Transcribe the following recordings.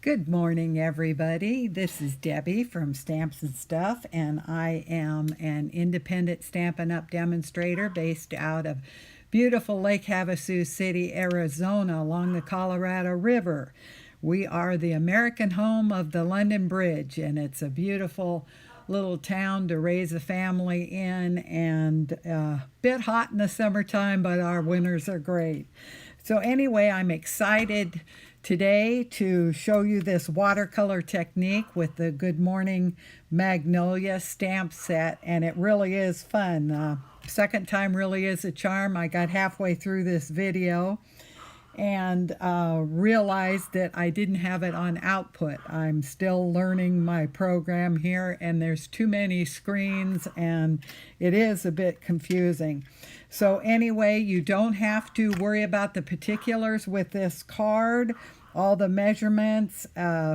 Good morning, everybody. This is Debbie from Stamps and Stuff, and I am an independent Stampin' Up! Demonstrator based out of beautiful Lake Havasu City, Arizona, along the Colorado River. We are the American home of the London Bridge, and it's a beautiful little town to raise a family in, and a bit hot in the summertime, but our winters are great. So anyway, I'm excited today to show you this watercolor technique with the Good Morning Magnolia stamp set, and it really is fun. Second time really is a charm. I got halfway through this video and realized that I didn't have it on output. I'm still learning my program here, and there's too many screens and it is a bit confusing. So anyway, you don't have to worry about the particulars with this card. All the measurements,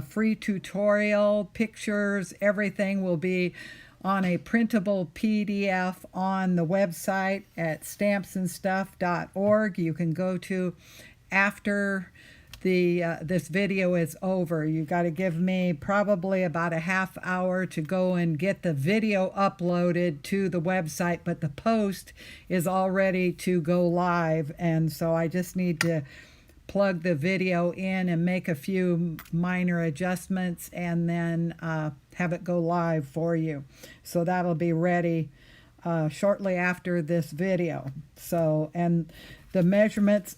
free tutorial, pictures, everything will be on a printable PDF on the website at stampsandstuff.org. You can go to after this video is over. You got to give me probably about a half hour to go and get the video uploaded to the website, but the post is all ready to go live, and so I just need to plug the video in and make a few minor adjustments and then have it go live for you. So that'll be ready shortly after this video. So, and the measurements,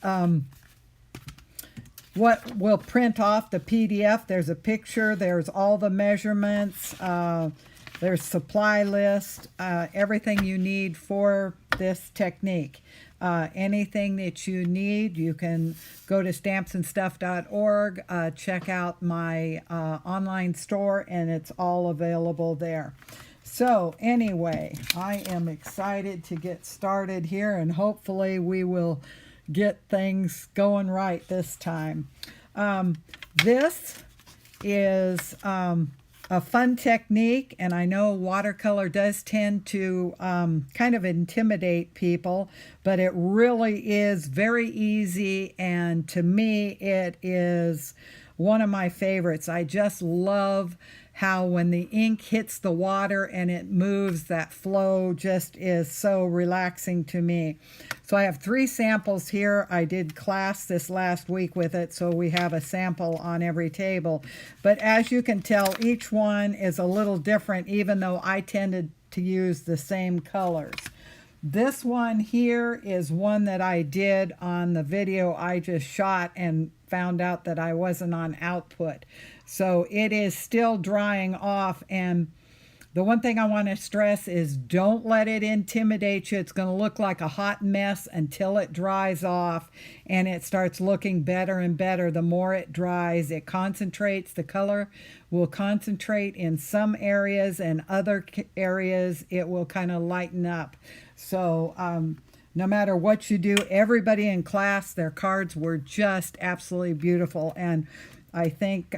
what will print off the PDF, there's a picture, there's all the measurements, there's supply list, everything you need for this technique. Anything that you need, you can go to stampsandstuff.org, check out my online store, and it's all available there. So anyway, I am excited to get started here, and hopefully we will get things going right this time. This is a fun technique, and I know watercolor does tend to kind of intimidate people, but it really is very easy, and to me it is one of my favorites. I just love how when the ink hits the water and it moves, that flow just is so relaxing to me. So I have 3 samples here. I did class this last week with it, so we have a sample on every table. But as you can tell, each one is a little different, even though I tended to use the same colors. This one here is one that I did on the video I just shot and found out that I wasn't on output. So it is still drying off, and the one thing I want to stress is don't let it intimidate you. It's going to look like a hot mess until it dries off, and it starts looking better and better. The more it dries, it concentrates. The color will concentrate in some areas, and other areas it will kind of lighten up. So no matter what you do, everybody in class, their cards were just absolutely beautiful. And I think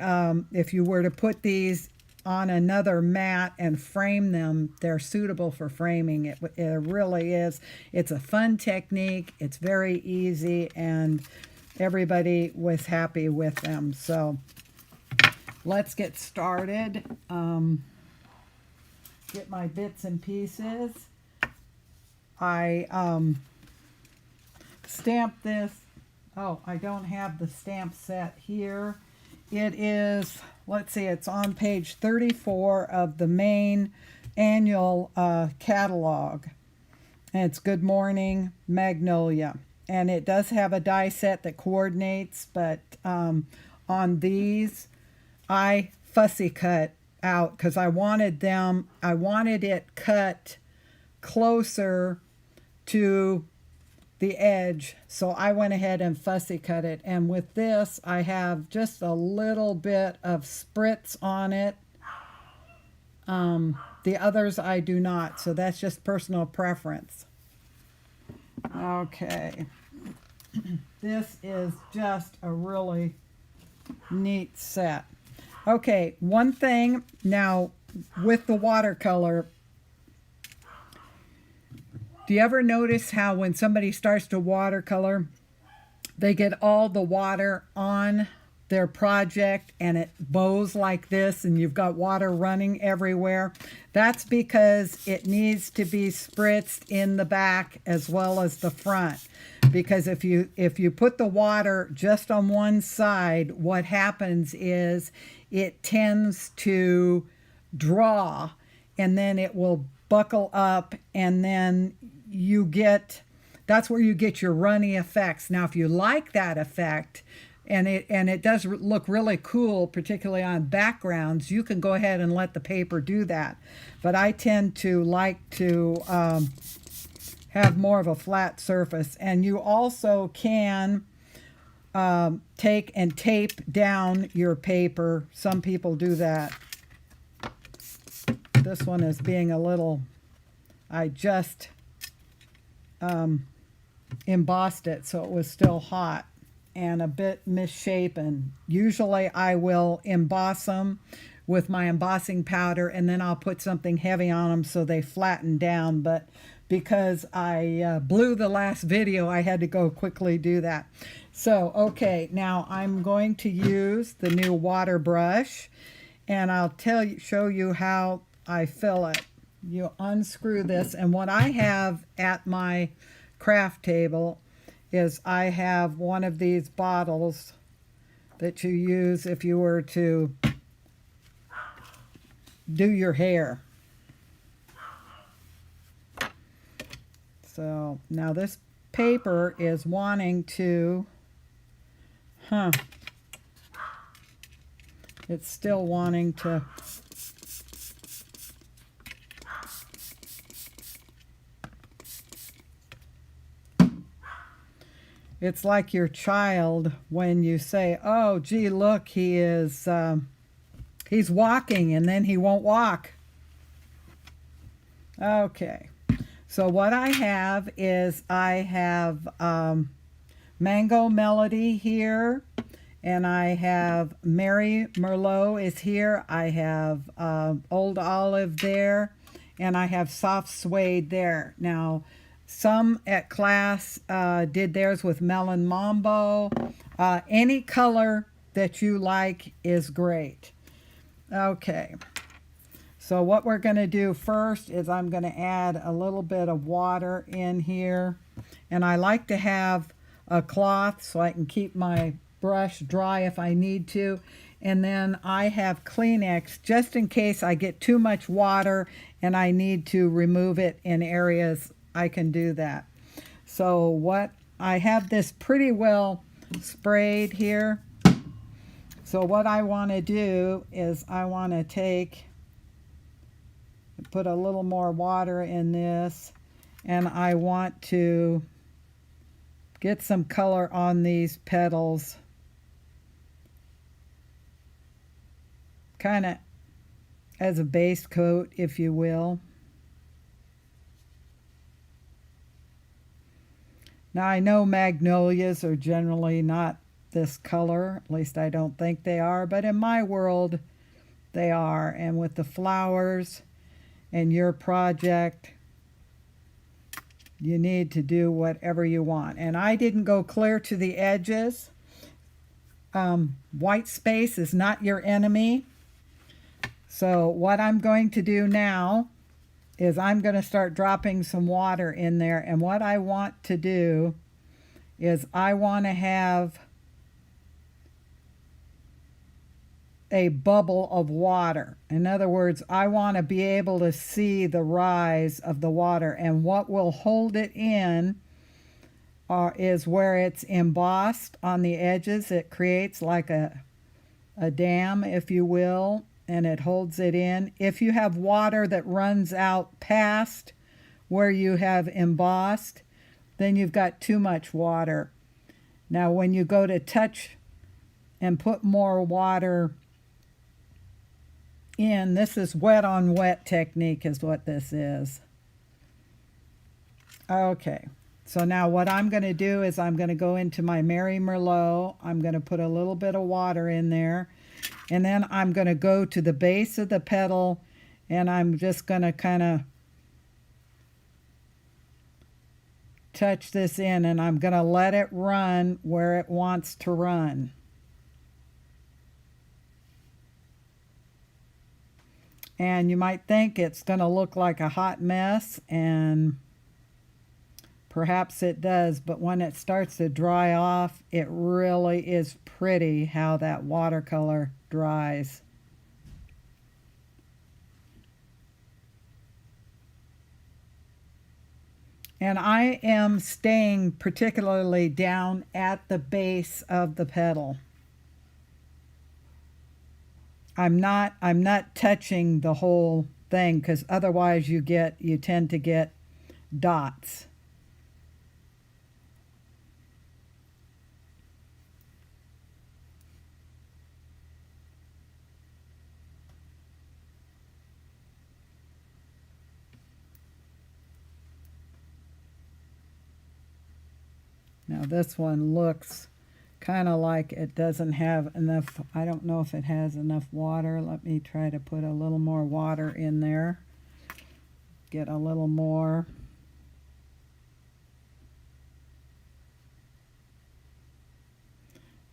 if you were to put these on another mat and frame them, they're suitable for framing. It really is. It's a fun technique. It's very easy, and everybody was happy with them. So let's get started. Get my bits and pieces. I stamped this. Oh, I don't have the stamp set here. It is, let's see, it's on page 34 of the main annual catalog. And it's Good Morning Magnolia. And it does have a die set that coordinates, but on these, I fussy cut out because I wanted it cut closer to the edge, so I went ahead and fussy cut it. And with this, I have just a little bit of spritz on it. The others I do not, so that's just personal preference. Okay, this is just a really neat set. Okay, one thing now with the watercolor, do you ever notice how when somebody starts to watercolor, they get all the water on the their project and it bows like this and you've got water running everywhere, that's because it needs to be spritzed in the back as well as the front. Because if you put the water just on one side, what happens is it tends to draw, and then it will buckle up, and then that's where you get your runny effects. Now, if you like that effect, and it does look really cool, particularly on backgrounds, you can go ahead and let the paper do that. But I tend to like to have more of a flat surface. And you also can take and tape down your paper. Some people do that. This one is being a little, I just embossed it so it was still hot and a bit misshapen. Usually I will emboss them with my embossing powder, and then I'll put something heavy on them so they flatten down. But because I blew the last video, I had to go quickly do that. So, okay, now I'm going to use the new water brush, and I'll show you how I fill it. You unscrew this, and what I have at my craft table is I have one of these bottles that you use if you were to do your hair. So now this paper is wanting to, it's still wanting to, it's like your child when you say, oh, gee, look, he's walking, and then he won't walk. Okay. So what I have is I have Mango Melody here, and I have Mary Merlot is here. I have Old Olive there, and I have Soft Suede there. Now, some at class did theirs with Melon Mambo. Any color that you like is great. Okay. So what we're going to do first is I'm going to add a little bit of water in here. And I like to have a cloth so I can keep my brush dry if I need to. And then I have Kleenex just in case I get too much water and I need to remove it in areas. I can do that. So I have this pretty well sprayed here. So what I want to do is I want to put a little more water in this, and I want to get some color on these petals, kind of as a base coat, if you will. Now I know magnolias are generally not this color, at least I don't think they are, but in my world they are. And with the flowers and your project, you need to do whatever you want. And I didn't go clear to the edges. White space is not your enemy. So what I'm going to do now is I'm going to start dropping some water in there. And what I want to do is I want to have a bubble of water. In other words, I want to be able to see the rise of the water. And what will hold it in is where it's embossed on the edges. It creates like a dam, if you will, and it holds it in. If you have water that runs out past where you have embossed, then you've got too much water. Now when you go to touch and put more water in, this is wet on wet technique is what this is. Okay, so now what I'm going to do is I'm going to go into my Mary Merlot. I'm going to put a little bit of water in there. And then I'm going to go to the base of the petal, and I'm just going to kind of touch this in, and I'm going to let it run where it wants to run. And you might think it's going to look like a hot mess, and perhaps it does, but when it starts to dry off, it really is pretty how that watercolor dries. And I am staying particularly down at the base of the petal. I'm not touching the whole thing, because otherwise you tend to get dots. Now this one looks kind of like it doesn't have enough. I don't know if it has enough water. Let me try to put a little more water in there. Get a little more.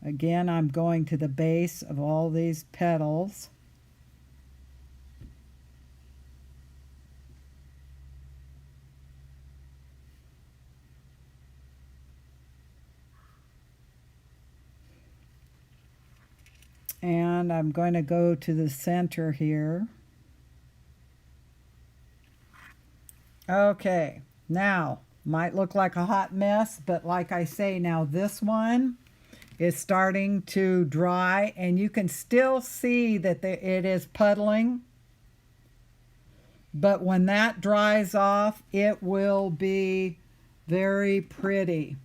Again, I'm going to the base of all these petals. And I'm going to go to the center here. Okay, now, might look like a hot mess, but like I say, now this one is starting to dry, and you can still see that it is puddling. But when that dries off, it will be very pretty.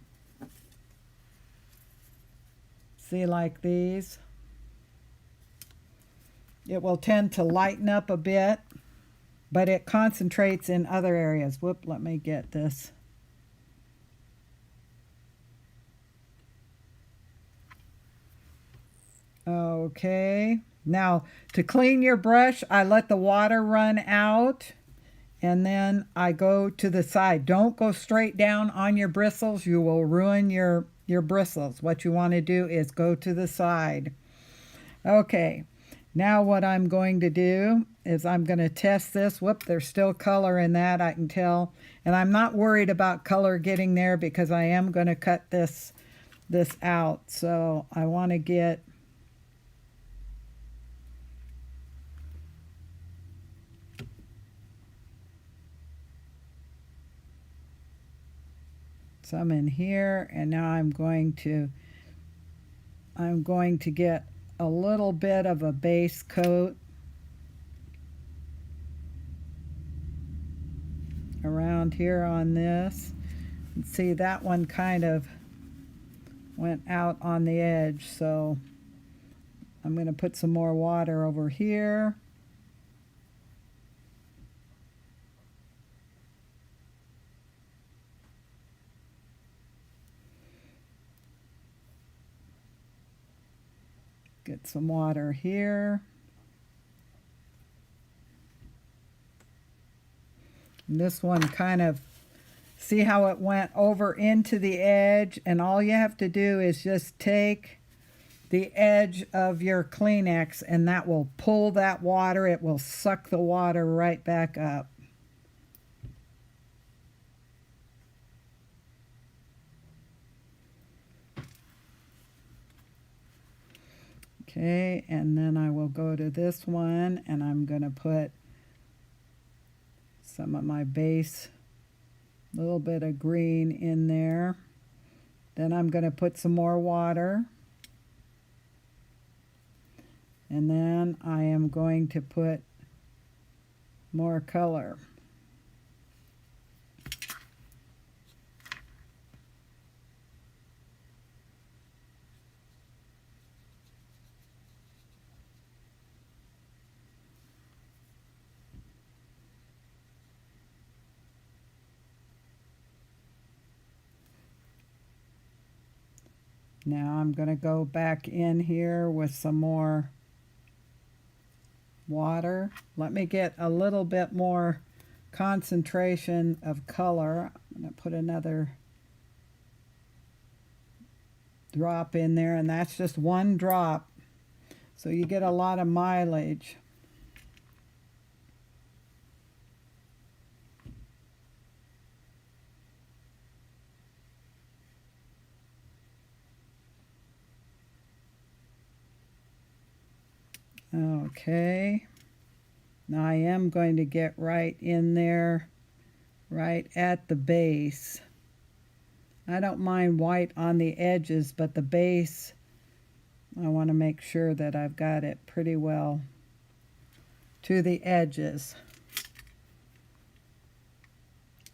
See, like these? It will tend to lighten up a bit, but it concentrates in other areas. Whoop, let me get this. Okay, now to clean your brush, I let the water run out, and then I go to the side. Don't go straight down on your bristles. You will ruin your bristles. What you want to do is go to the side. Okay, now what I'm going to do is I'm going to test this. Whoop, there's still color in that, I can tell. And I'm not worried about color getting there, because I am going to cut this out. So I want to get some in here, and now I'm going to get a little bit of a base coat around here on this. And see, that one kind of went out on the edge, so I'm going to put some more water over here. Get some water here. And this one kind of, see how it went over into the edge, and all you have to do is just take the edge of your Kleenex, and that will pull that water. It will suck the water right back up. Okay, and then I will go to this one, and I'm going to put some of my base, a little bit of green in there. Then I'm going to put some more water. And then I am going to put more color. Now I'm going to go back in here with some more water. Let me get a little bit more concentration of color. I'm going to put another drop in there, and that's just one drop, so you get a lot of mileage. Okay. Now I am going to get right in there, right at the base. I don't mind white on the edges, but the base, I want to make sure that I've got it pretty well to the edges.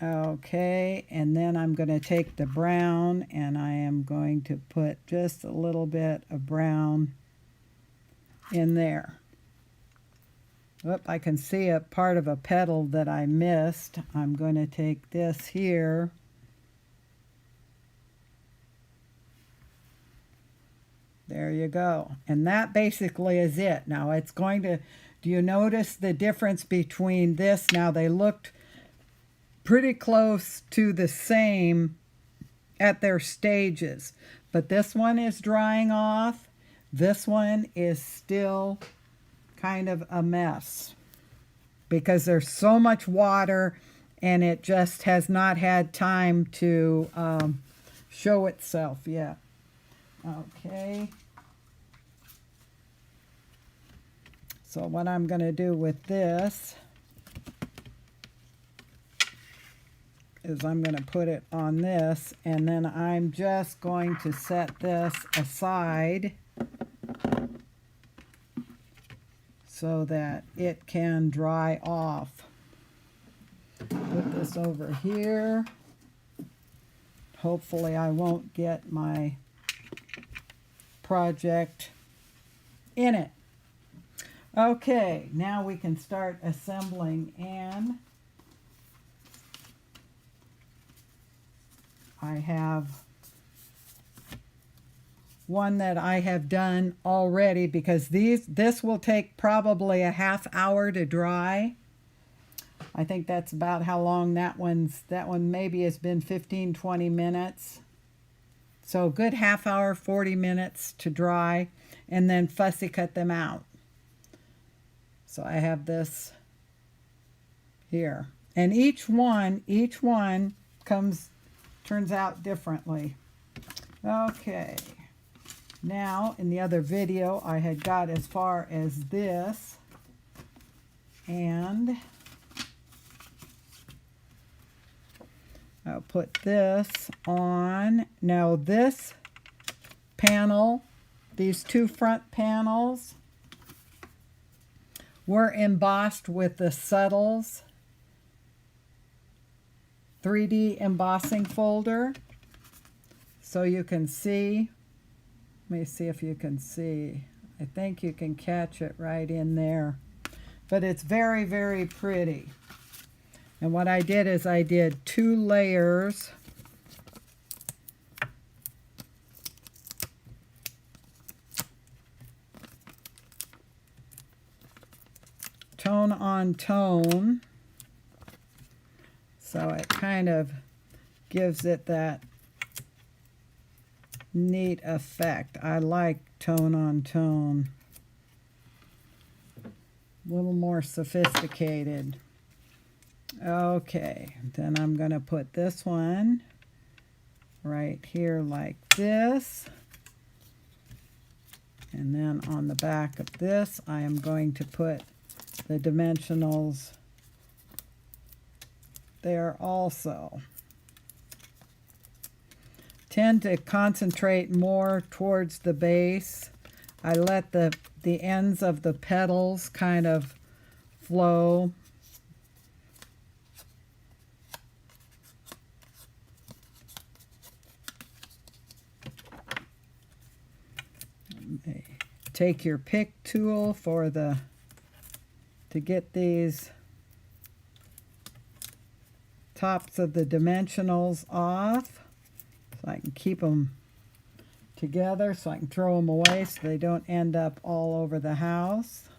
Okay, and then I'm going to take the brown and I am going to put just a little bit of brown in there. Oop, I can see a part of a petal that I missed. I'm going to take this here. There you go. And that basically is it. Now it's going to, do you notice the difference between this? Now they looked pretty close to the same at their stages, but this one is drying off. This one is still kind of a mess because there's so much water and it just has not had time to show itself yet. Okay. So what I'm going to do with this is I'm going to put it on this, and then I'm just going to set this aside so that it can dry off. Put this over here. Hopefully I won't get my project in it. Okay, now we can start assembling, and I have one that I have done already because this will take probably a half hour to dry. I think that's about how long that one maybe has been 15-20 minutes. So good half hour, 40 minutes to dry, and then fussy cut them out. So I have this here. And each one turns out differently. Okay. Now, in the other video, I had got as far as this. And I'll put this on. Now this panel, these two front panels, were embossed with the Subtles 3D embossing folder. So you can see, let me see if you can see. I think you can catch it right in there. But it's very, very pretty. And what I did is I did 2 layers. Tone on tone. So it kind of gives it that neat effect. I like tone on tone. A little more sophisticated. Okay, then I'm going to put this one right here like this. And then on the back of this, I am going to put the dimensionals there also. Tend to concentrate more towards the base. I let the ends of the petals kind of flow. Take your pick tool to get these tops of the dimensionals off, so I can keep them together, so I can throw them away so they don't end up all over the house.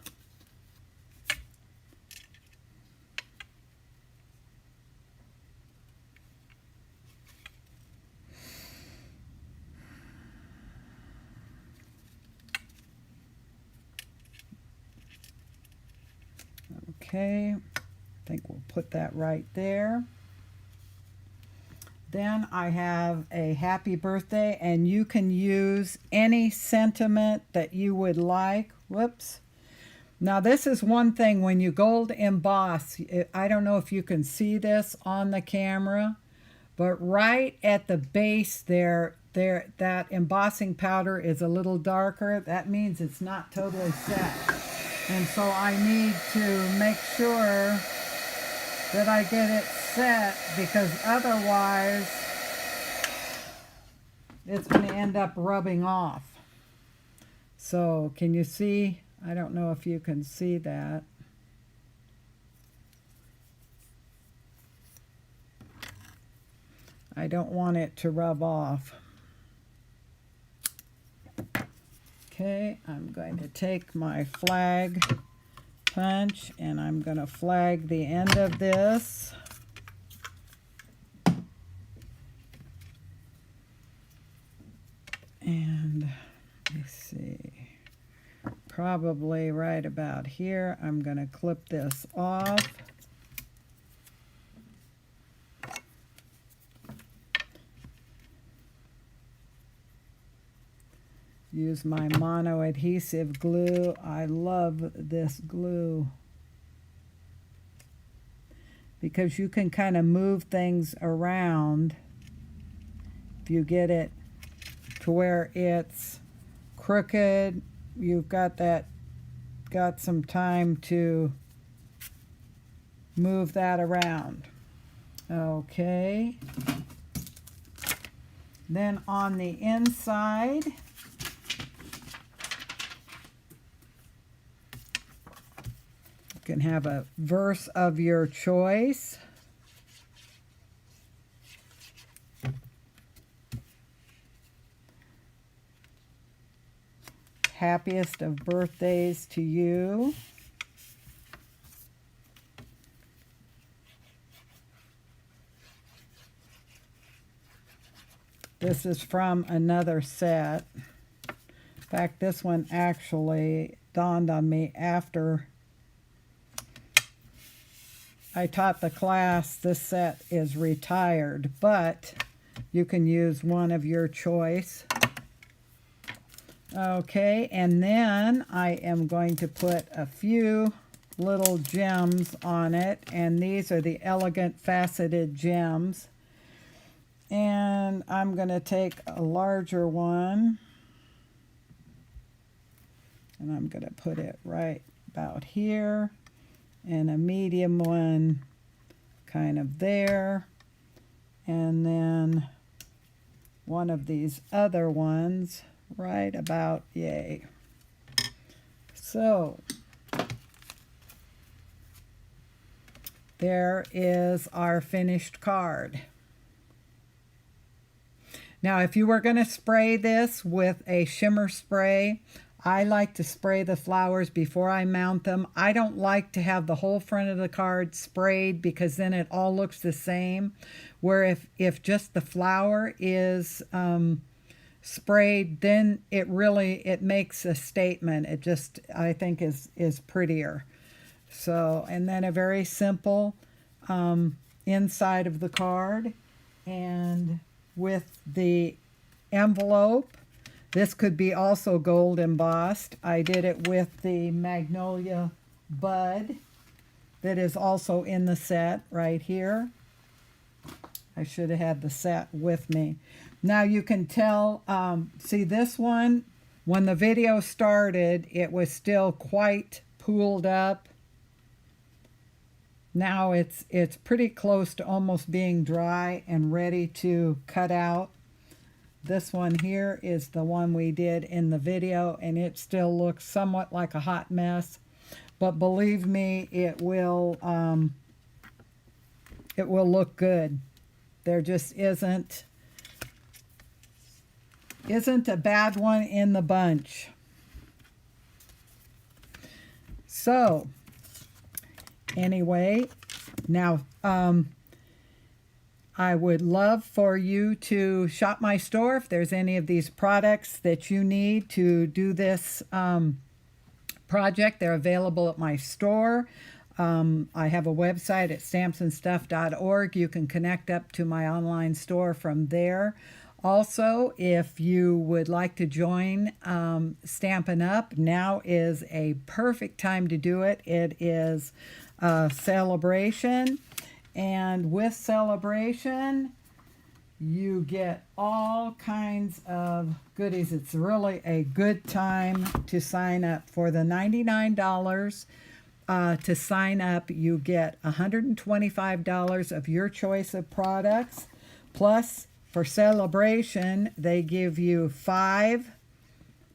Okay, I think we'll put that right there. Then I have a happy birthday, and you can use any sentiment that you would like. Whoops. Now this is one thing when you gold emboss, I don't know if you can see this on the camera, but right at the base there, that embossing powder is a little darker. That means it's not totally set. And so I need to make sure that I get it set, because otherwise it's going to end up rubbing off. So can you see? I don't know if you can see that. I don't want it to rub off. Okay, I'm going to take my flag punch and I'm going to flag the end of this. And let's see, probably right about here, I'm going to clip this off. Use my mono adhesive glue. I love this glue because you can kind of move things around if you get it to where it's crooked. You've got some time to move that around. Okay. Then on the inside, you can have a verse of your choice. Happiest of birthdays to you. This is from another set. In fact, this one actually dawned on me after I taught the class. This set is retired, but you can use one of your choice. Okay, and then I am going to put a few little gems on it, and these are the elegant faceted gems. And I'm going to take a larger one, and I'm going to put it right about here, and a medium one kind of there, and then one of these other ones right about yay. So there is our finished card. Now if you were going to spray this with a shimmer spray, I like to spray the flowers before I mount them. I don't like to have the whole front of the card sprayed because then it all looks the same. Where if just the flower is sprayed, then it makes a statement. It just, I think, is prettier. So, and then a very simple inside of the card, and with the envelope, this could be also gold embossed. I did it with the Magnolia bud that is also in the set right here. I should have had the set with me. Now you can tell, see this one, when the video started, it was still quite pooled up. Now it's pretty close to almost being dry and ready to cut out. This one here is the one we did in the video, and it still looks somewhat like a hot mess. But believe me, it will look good. There just isn't a bad one in the bunch. So anyway, now I would love for you to shop my store if there's any of these products that you need to do this project. They're available at my store. I have a website at stampsandstuff.org. You can connect up to my online store from there. Also, if you would like to join Stampin' Up, now is a perfect time to do it. It is a celebration, and with celebration, you get all kinds of goodies. It's really a good time to sign up. For the $99 to sign up, you get $125 of your choice of products. Plus, for celebration, they give you 5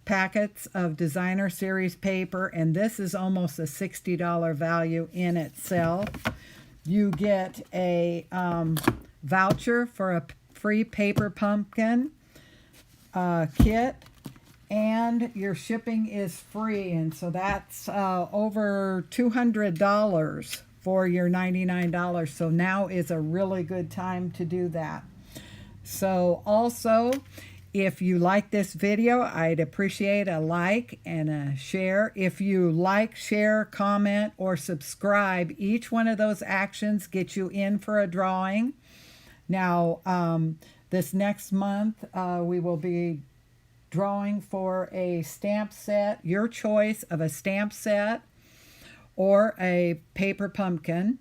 packets of designer series paper, and this is almost a $60 value in itself. You get a voucher for a free paper pumpkin kit, and your shipping is free, and so that's over $200 for your $99. So now is a really good time to do that. So also, if you like this video, I'd appreciate a like and a share. If you like, share, comment, or subscribe, each one of those actions gets you in for a drawing. Now, this next month, we will be drawing for a stamp set, your choice of a stamp set or a paper pumpkin.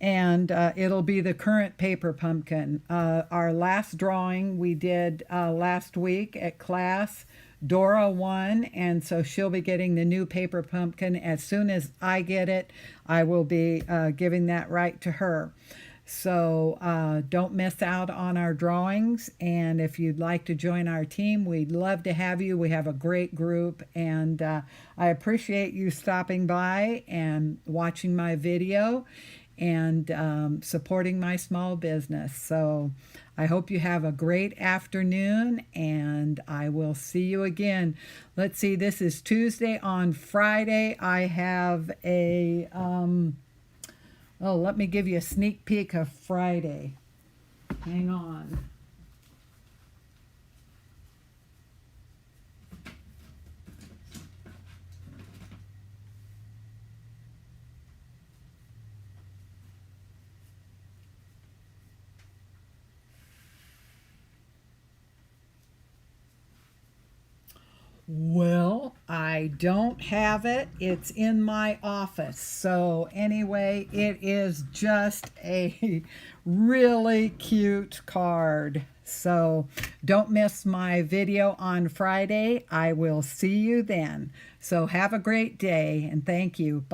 And it'll be the current paper pumpkin. Our last drawing we did last week at class, Dora won, and so she'll be getting the new paper pumpkin. As soon as I get it, I will be giving that right to her. So don't miss out on our drawings, and if you'd like to join our team, we'd love to have you. We have a great group, and I appreciate you stopping by and watching my video and supporting my small business. So I hope you have a great afternoon, and I will see you again. Let's see, this is Tuesday. On Friday, I have a, let me give you a sneak peek of Friday. Hang on. Well, I don't have it. It's in my office. So anyway, it is just a really cute card. So don't miss my video on Friday. I will see you then. So have a great day, and thank you. Bye.